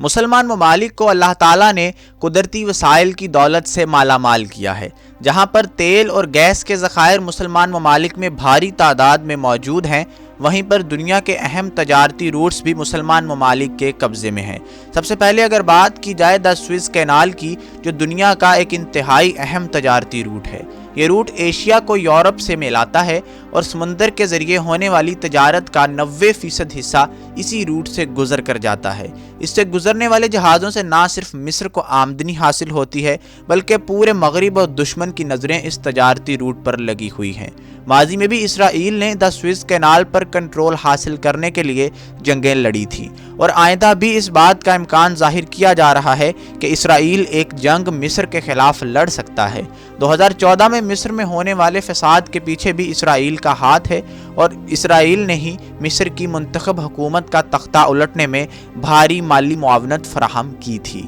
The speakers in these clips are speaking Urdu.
مسلمان ممالک کو اللہ تعالیٰ نے قدرتی وسائل کی دولت سے مالا مال کیا ہے۔ جہاں پر تیل اور گیس کے ذخائر مسلمان ممالک میں بھاری تعداد میں موجود ہیں، وہیں پر دنیا کے اہم تجارتی روٹس بھی مسلمان ممالک کے قبضے میں ہیں۔ سب سے پہلے اگر بات کی جائے سوئز کینال کی، جو دنیا کا ایک انتہائی اہم تجارتی روٹ ہے۔ یہ روٹ ایشیا کو یورپ سے ملاتا ہے اور سمندر کے ذریعے ہونے والی تجارت کا 90% حصہ اسی روٹ سے گزر کر جاتا ہے۔ اس سے گزرنے والے جہازوں سے نہ صرف مصر کو آمدنی حاصل ہوتی ہے، بلکہ پورے مغرب اور دشمن کی نظریں اس تجارتی روٹ پر لگی ہوئی ہیں۔ ماضی میں بھی اسرائیل نے سوئز کینال پر کنٹرول حاصل کرنے کے لیے جنگیں لڑی تھیں، اور آئندہ بھی اس بات کا امکان ظاہر کیا جا رہا ہے کہ اسرائیل ایک جنگ مصر کے خلاف لڑ سکتا ہے۔ 2014 میں مصر میں ہونے والے فساد کے پیچھے بھی اسرائیل کا ہاتھ ہے، اور اسرائیل نے ہی مصر کی منتخب حکومت کا تختہ الٹنے میں بھاری مالی معاونت فراہم کی تھی۔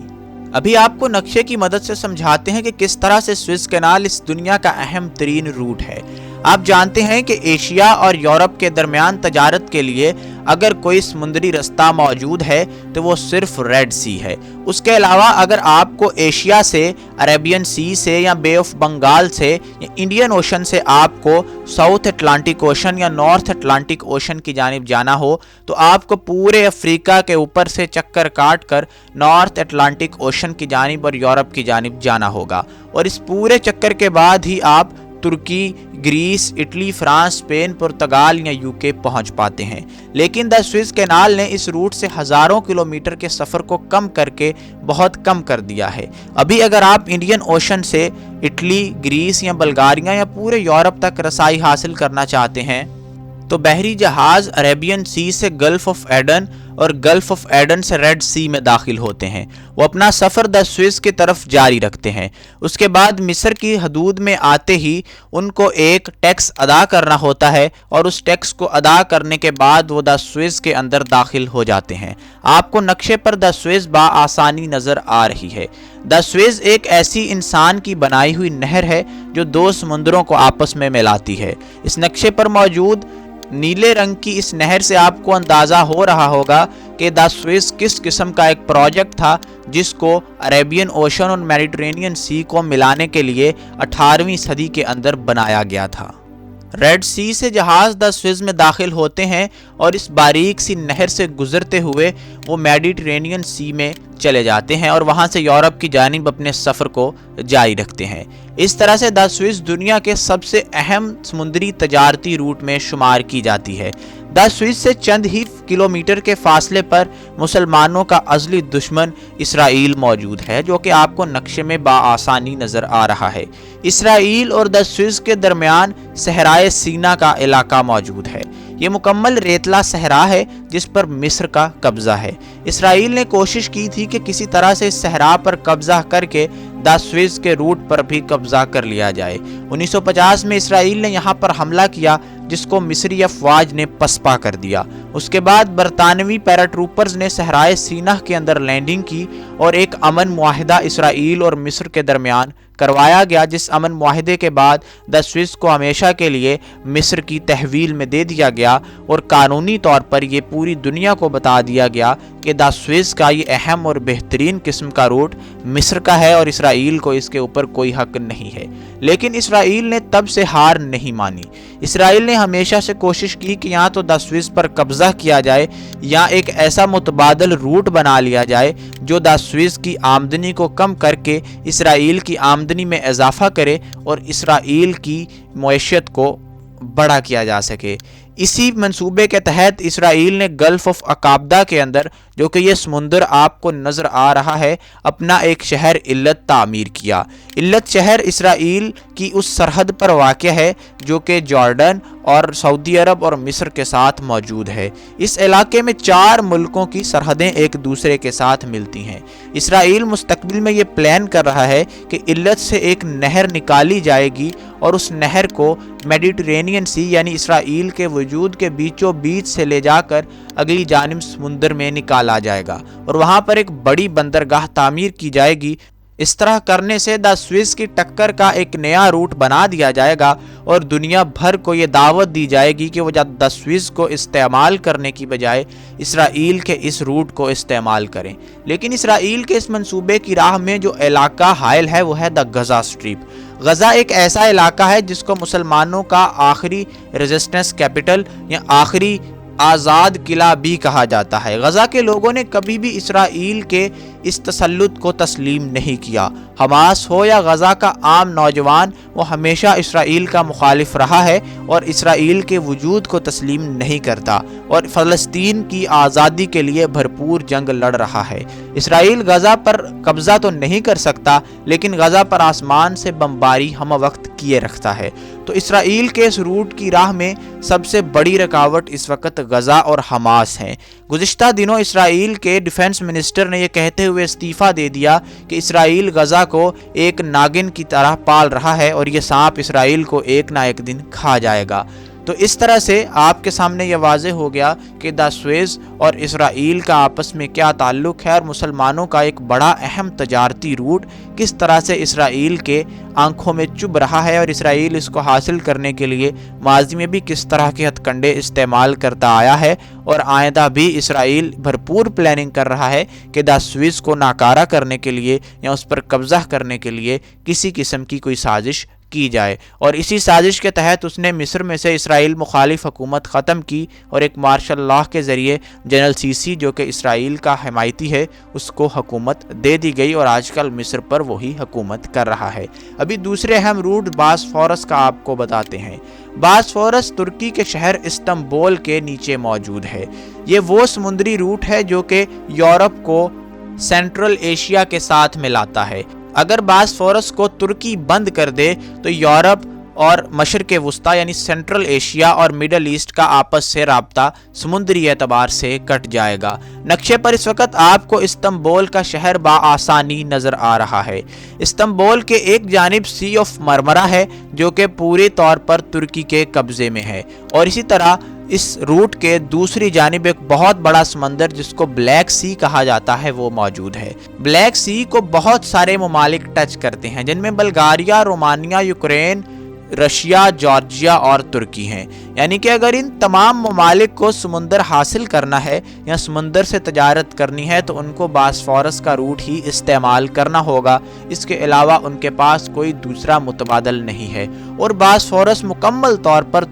ابھی آپ کو نقشے کی مدد سے سمجھاتے ہیں کہ کس طرح سے سوئز کینال اس دنیا کا اہم ترین روٹ ہے۔ آپ جانتے ہیں کہ ایشیا اور یورپ کے درمیان تجارت کے لیے اگر کوئی سمندری رستہ موجود ہے تو وہ صرف ریڈ سی ہے۔ اس کے علاوہ اگر آپ کو ایشیا سے، عربین سی سے، یا بے آف بنگال سے، یا انڈین اوشن سے آپ کو ساؤتھ اٹلانٹک اوشن یا نارتھ اٹلانٹک اوشن کی جانب جانا ہو، تو آپ کو پورے افریقہ کے اوپر سے چکر کاٹ کر نارتھ اٹلانٹک اوشن کی جانب اور یورپ کی جانب جانا ہوگا، اور اس پورے چکر کے بعد ہی آپ ترکی، Greece, Italy, France, Spain, Portugal یا یوکے پہنچ پاتے ہیں۔ لیکن سوئز کینال نے اس روٹ سے ہزاروں کلومیٹر کے سفر کو کم کر کے بہت کم کر دیا ہے۔ ابھی اگر آپ انڈین اوشن سے اٹلی، گریس یا بلغاریہ یا پورے یورپ تک رسائی حاصل کرنا چاہتے ہیں تو بحری جہاز عربین سی سے گلف آف ایڈن اور گلف آف ایڈن سے ریڈ سی میں داخل ہوتے ہیں۔ وہ اپنا سفر سوئز کی طرف جاری رکھتے ہیں۔ اس کے بعد مصر کی حدود میں آتے ہی ان کو ایک ٹیکس ادا کرنا ہوتا ہے، اور اس ٹیکس کو ادا کرنے کے بعد وہ سوئز کے اندر داخل ہو جاتے ہیں۔ آپ کو نقشے پر سوئز بآسانی نظر آ رہی ہے۔ سوئز ایک ایسی انسان کی بنائی ہوئی نہر ہے جو دو سمندروں کو آپس میں ملاتی ہے۔ اس نقشے پر موجود نیلے رنگ کی اس نہر سے آپ کو اندازہ ہو رہا ہوگا کہ سوئز کس قسم کا ایک پروجیکٹ تھا، جس کو عربین اوشن اور میڈیٹرینین سی کو ملانے کے لیے 18ویں صدی کے اندر بنایا گیا تھا۔ ریڈ سی سے جہاز سوئز میں داخل ہوتے ہیں، اور اس باریک سی نہر سے گزرتے ہوئے وہ میڈیٹرینین سی میں چلے جاتے ہیں، اور وہاں سے یورپ کی جانب اپنے سفر کو جاری رکھتے ہیں۔ اس طرح سے سوئز دنیا کے سب سے اہم سمندری تجارتی روٹ میں شمار کی جاتی ہے۔ سوئز سے چند ہی کلومیٹر کے فاصلے پر مسلمانوں کا ازلی دشمن اسرائیل موجود ہے، جو کہ آپ کو نقشے میں بآسانی نظر آ رہا ہے۔ اسرائیل اور سوئز کے درمیان صحرائے سینا کا علاقہ موجود ہے۔ یہ مکمل ریتلا صحرا ہے جس پر مصر کا قبضہ ہے۔ اسرائیل نے کوشش کی تھی کہ کسی طرح سے اس صحرا پر قبضہ کر کے سوئز کے روٹ پر بھی قبضہ کر لیا جائے۔ 1950 میں اسرائیل نے یہاں پر حملہ کیا، جس کو مصری افواج نے پسپا کر دیا۔ اس کے بعد برطانوی پیراٹروپرز نے صحرائے سینا کے اندر لینڈنگ کی، اور ایک امن معاہدہ اسرائیل اور مصر کے درمیان کروایا گیا، جس امن معاہدے کے بعد سوئز کو ہمیشہ کے لیے مصر کی تحویل میں دے دیا گیا، اور قانونی طور پر یہ پوری دنیا کو بتا دیا گیا کہ سوئز کا یہ اہم اور بہترین قسم کا روٹ مصر کا ہے، اور اسرائیل کو اس کے اوپر کوئی حق نہیں ہے۔ لیکن اسرائیل نے تب سے ہار نہیں مانی۔ اسرائیل نے ہمیشہ سے کوشش کی کہ یا تو سوئز پر قبضہ کیا جائے، یا ایک ایسا متبادل روٹ بنا لیا جائے جو سوئز کی آمدنی کو کم کر کے اسرائیل کی آمدنی میں اضافہ کرے، اور اسرائیل کی معیشت کو بڑا کیا جا سکے۔ اسی منصوبے کے تحت اسرائیل نے گلف آف عقابدہ کے اندر، جو کہ یہ سمندر آپ کو نظر آ رہا ہے، اپنا ایک شہر علت تعمیر کیا۔ علت شہر اسرائیل کی اس سرحد پر واقع ہے جو کہ جارڈن اور سعودی عرب اور مصر کے ساتھ موجود ہے۔ اس علاقے میں 4 ملکوں کی سرحدیں ایک دوسرے کے ساتھ ملتی ہیں۔ اسرائیل مستقبل میں یہ پلان کر رہا ہے کہ علت سے ایک نہر نکالی جائے گی، اور اس نہر کو میڈیٹرینین سی یعنی اسرائیل کے وجود کے بیچوں بیچ سے لے جا کر اگلی جانب سمندر میں نکالا جائے گا، اور وہاں پر ایک بڑی بندرگاہ تعمیر کی جائے گی اس طرح کرنے سے دا سوئس کی ٹکر کا ایک نیا روٹ بنا دیا جائے گا اور دنیا بھر کو یہ دعوت دی جائے گی کہ وہ دا سوئس کو استعمال کرنے کی بجائے اسرائیل کے اس روٹ کو استعمال کریں۔ لیکن اسرائیل کے اس منصوبے کی راہ میں جو علاقہ حائل ہے وہ ہے دا غزہ اسٹریپ۔ غزہ ایک ایسا علاقہ ہے جس کو مسلمانوں کا آخری ریزسٹنس کیپٹل یا آخری آزاد قلعہ بھی کہا جاتا ہے۔ غزہ کے لوگوں نے کبھی بھی اسرائیل کے اس تسلط کو تسلیم نہیں کیا۔ حماس ہو یا غزہ کا عام نوجوان، وہ ہمیشہ اسرائیل کا مخالف رہا ہے اور اسرائیل کے وجود کو تسلیم نہیں کرتا اور فلسطین کی آزادی کے لیے بھرپور جنگ لڑ رہا ہے۔ اسرائیل غزہ پر قبضہ تو نہیں کر سکتا، لیکن غزہ پر آسمان سے بمباری ہم وقت کیے رکھتا ہے۔ تو اسرائیل کے اس روٹ کی راہ میں سب سے بڑی رکاوٹ اس وقت غزہ اور حماس ہیں۔ گزشتہ دنوں اسرائیل کے ڈیفنس منسٹر نے یہ کہتے ہوئے استعفیٰ دے دیا کہ اسرائیل غزہ کو ایک ناگن کی طرح پال رہا ہے اور یہ سانپ اسرائیل کو ایک نہ ایک دن کھا جائے گا۔ تو اس طرح سے آپ کے سامنے یہ واضح ہو گیا کہ دا سوئس اور اسرائیل کا آپس میں کیا تعلق ہے اور مسلمانوں کا ایک بڑا اہم تجارتی روٹ کس طرح سے اسرائیل کے آنکھوں میں چبھ رہا ہے اور اسرائیل اس کو حاصل کرنے کے لیے ماضی میں بھی کس طرح کے ہتھ کنڈے استعمال کرتا آیا ہے اور آئندہ بھی اسرائیل بھرپور پلاننگ کر رہا ہے کہ دا سوئس کو ناکارہ کرنے کے لیے یا اس پر قبضہ کرنے کے لیے کسی قسم کی کوئی سازش کی جائے۔ اور اسی سازش کے تحت اس نے مصر میں سے اسرائیل مخالف حکومت ختم کی اور ایک مارشل لاء کے ذریعے جنرل سیسی جو کہ اسرائیل کا حمایتی ہے اس کو حکومت دے دی گئی اور آج کل مصر پر وہی حکومت کر رہا ہے۔ ابھی دوسرے اہم روٹ باسفورس کا آپ کو بتاتے ہیں۔ باسفورس ترکی کے شہر استنبول کے نیچے موجود ہے۔ یہ وہ سمندری روٹ ہے جو کہ یورپ کو سینٹرل ایشیا کے ساتھ ملاتا ہے۔ اگر باسفورس کو ترکی بند کر دے تو یورپ اور مشرق وسطیٰ یعنی سینٹرل ایشیا اور مڈل ایسٹ کا آپس سے رابطہ سمندری اعتبار سے کٹ جائے گا۔ نقشے پر اس وقت آپ کو استنبول کا شہر بآسانی نظر آ رہا ہے۔ استنبول کے ایک جانب سی آف مرمرا ہے جو کہ پورے طور پر ترکی کے قبضے میں ہے اور اسی طرح اس روٹ کے دوسری جانب ایک بہت بڑا سمندر جس کو بلیک سی کہا جاتا ہے وہ موجود ہے۔ بلیک سی کو بہت سارے ممالک ٹچ کرتے ہیں جن میں Bulgaria, Romania, Ukraine, Russia, Georgia اور ترکی ہیں۔ یعنی کہ اگر ان تمام ممالک کو سمندر حاصل کرنا ہے یا سمندر سے تجارت کرنی ہے تو ان کو باسفورس کا روٹ ہی استعمال کرنا ہوگا۔ اس کے علاوہ ان کے پاس کوئی دوسرا متبادل نہیں ہے اور باسفورس مکمل طور پر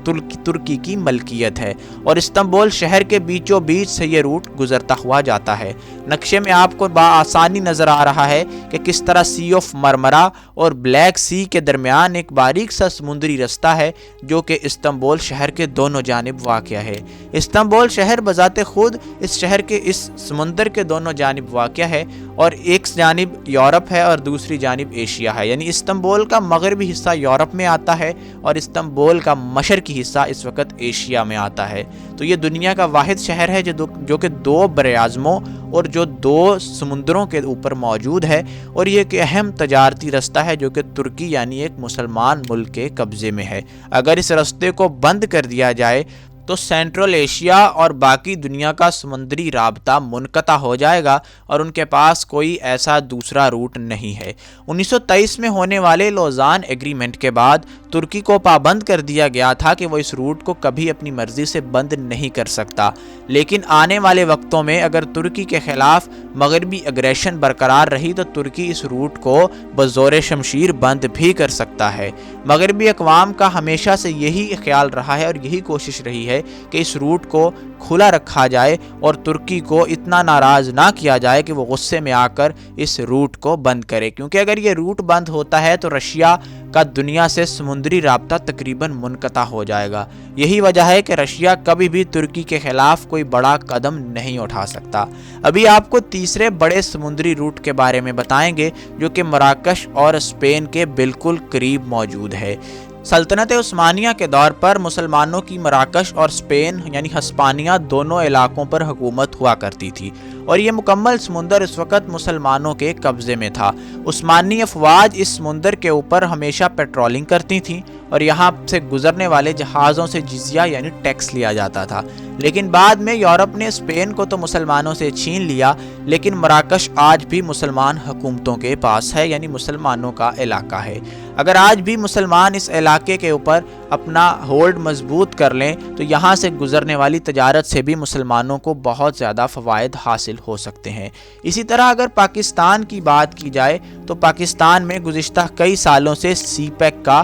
ترکی کی ملکیت ہے اور استنبول شہر کے بیچوں بیچ سے یہ روٹ گزرتا ہوا جاتا ہے۔ نقشے میں آپ کو بآسانی نظر آ رہا ہے کہ کس طرح سی آف مرمرا اور بلیک سی کے درمیان ایک باریک سا سمندری رستہ ہے جو کہ استنبول شہر کے دونوں جانب واقع ہے۔ استنبول شہر بذات خود اس شہر کے اس سمندر کے دونوں جانب واقع ہے اور ایک جانب یورپ ہے اور دوسری جانب ایشیا ہے۔ یعنی استنبول کا مغربی حصہ یورپ میں آتا ہے اور استنبول کا مشرقی حصہ اس وقت ایشیا میں آتا ہے۔ تو یہ دنیا کا واحد شہر ہے جو کہ دو براعظموں اور جو دو سمندروں کے اوپر موجود ہے اور یہ ایک اہم تجارتی رستہ ہے جو کہ ترکی یعنی ایک مسلمان ملک کے قبضے میں ہے۔ اگر اس رستے کو بند کر دیا جائے تو سینٹرل ایشیا اور باقی دنیا کا سمندری رابطہ منقطع ہو جائے گا اور ان کے پاس کوئی ایسا دوسرا روٹ نہیں ہے۔ 1923 میں ہونے والے لوزان ایگریمنٹ کے بعد ترکی کو پابند کر دیا گیا تھا کہ وہ اس روٹ کو کبھی اپنی مرضی سے بند نہیں کر سکتا، لیکن آنے والے وقتوں میں اگر ترکی کے خلاف مغربی اگریشن برقرار رہی تو ترکی اس روٹ کو بزور شمشیر بند بھی کر سکتا ہے۔ مغربی اقوام کا ہمیشہ سے یہی خیال رہا ہے اور یہی کوشش رہی ہے کہ اس روٹ کو کھلا رکھا جائے اور ترکی کو اتنا ناراض نہ کیا جائے کہ وہ غصے میں آ کر اس روٹ کو بند کرے، کیونکہ اگر یہ روٹ بند ہوتا ہے تو رشیا کا دنیا سے سمندری رابطہ تقریباً منقطع ہو جائے گا۔ یہی وجہ ہے کہ رشیا کبھی بھی ترکی کے خلاف کوئی بڑا قدم نہیں اٹھا سکتا۔ ابھی آپ کو تیسرے بڑے سمندری روٹ کے بارے میں بتائیں گے جو کہ مراکش اور اسپین کے بالکل قریب موجود ہے۔ سلطنت عثمانیہ کے دور پر مسلمانوں کی مراکش اور اسپین یعنی ہسپانیہ دونوں علاقوں پر حکومت ہوا کرتی تھی اور یہ مکمل سمندر اس وقت مسلمانوں کے قبضے میں تھا۔ عثمانی افواج اس سمندر کے اوپر ہمیشہ پیٹرولنگ کرتی تھیں اور یہاں سے گزرنے والے جہازوں سے جزیہ یعنی ٹیکس لیا جاتا تھا۔ لیکن بعد میں یورپ نے اسپین کو تو مسلمانوں سے چھین لیا، لیکن مراکش آج بھی مسلمان حکومتوں کے پاس ہے، یعنی مسلمانوں کا علاقہ ہے۔ اگر آج بھی مسلمان اس علاقے کے اوپر اپنا ہولڈ مضبوط کر لیں تو یہاں سے گزرنے والی تجارت سے بھی مسلمانوں کو بہت زیادہ فوائد حاصل ہو سکتے ہیں۔ اسی طرح اگر پاکستان کی بات کی جائے تو پاکستان میں گزشتہ کئی سالوں سے سی پیک کا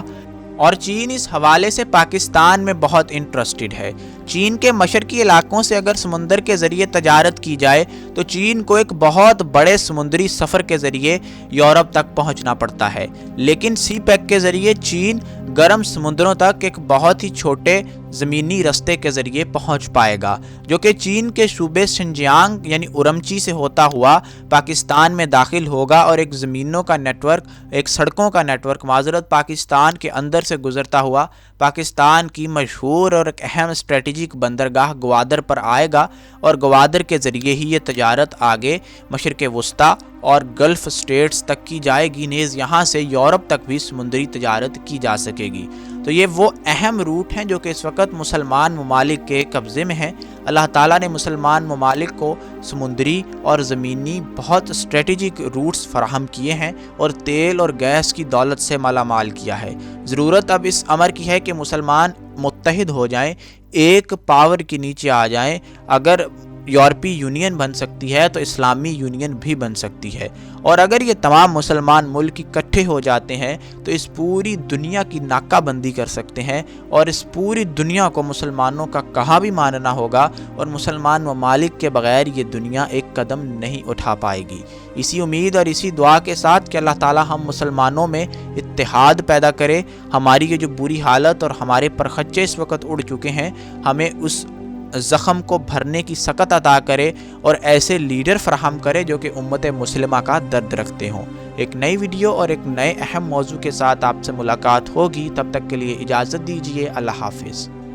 اور چین اس حوالے سے پاکستان میں بہت انٹرسٹڈ ہے۔ چین کے مشرقی علاقوں سے اگر سمندر کے ذریعے تجارت کی جائے تو چین کو ایک بہت بڑے سمندری سفر کے ذریعے یورپ تک پہنچنا پڑتا ہے، لیکن سی پیک کے ذریعے چین گرم سمندروں تک ایک بہت ہی چھوٹے زمینی رستے کے ذریعے پہنچ پائے گا، جو کہ چین کے صوبے شنجیانگ یعنی اورمچی سے ہوتا ہوا پاکستان میں داخل ہوگا، اور ایک زمینوں کا نیٹ ورک، ایک سڑکوں کا نیٹ ورک پاکستان کے اندر سے گزرتا ہوا پاکستان کی مشہور اور ایک اہم اسٹریٹجک بندرگاہ گوادر پر آئے گا، اور گوادر کے ذریعے ہی یہ تجارت آگے مشرق وسطیٰ اور گلف اسٹیٹس تک کی جائے گی، نیز یہاں سے یورپ تک بھی سمندری تجارت کی جا سکے گی۔ تو یہ وہ اہم روٹ ہیں جو کہ اس وقت مسلمان ممالک کے قبضے میں ہیں۔ اللہ تعالیٰ نے مسلمان ممالک کو سمندری اور زمینی بہت اسٹریٹجک روٹس فراہم کیے ہیں اور تیل اور گیس کی دولت سے مالا مال کیا ہے۔ ضرورت اب اس امر کی ہے کہ مسلمان متحد ہو جائیں، ایک پاور کے نیچے آ جائیں۔ اگر یورپی یونین بن سکتی ہے تو اسلامی یونین بھی بن سکتی ہے، اور اگر یہ تمام مسلمان ملک اکٹھے ہو جاتے ہیں تو اس پوری دنیا کی ناکہ بندی کر سکتے ہیں، اور اس پوری دنیا کو مسلمانوں کا کہا بھی ماننا ہوگا، اور مسلمان ممالک کے بغیر یہ دنیا ایک قدم نہیں اٹھا پائے گی۔ اسی امید اور اسی دعا کے ساتھ کہ اللہ تعالی ہم مسلمانوں میں اتحاد پیدا کرے، ہماری یہ جو بری حالت اور ہمارے پرخچے اس وقت اڑ چکے ہیں، ہمیں اس زخم کو بھرنے کی سکت عطا کرے اور ایسے لیڈر فراہم کرے جو کہ امت مسلمہ کا درد رکھتے ہوں۔ ایک نئی ویڈیو اور ایک نئے اہم موضوع کے ساتھ آپ سے ملاقات ہوگی، تب تک کے لیے اجازت دیجیے۔ اللہ حافظ۔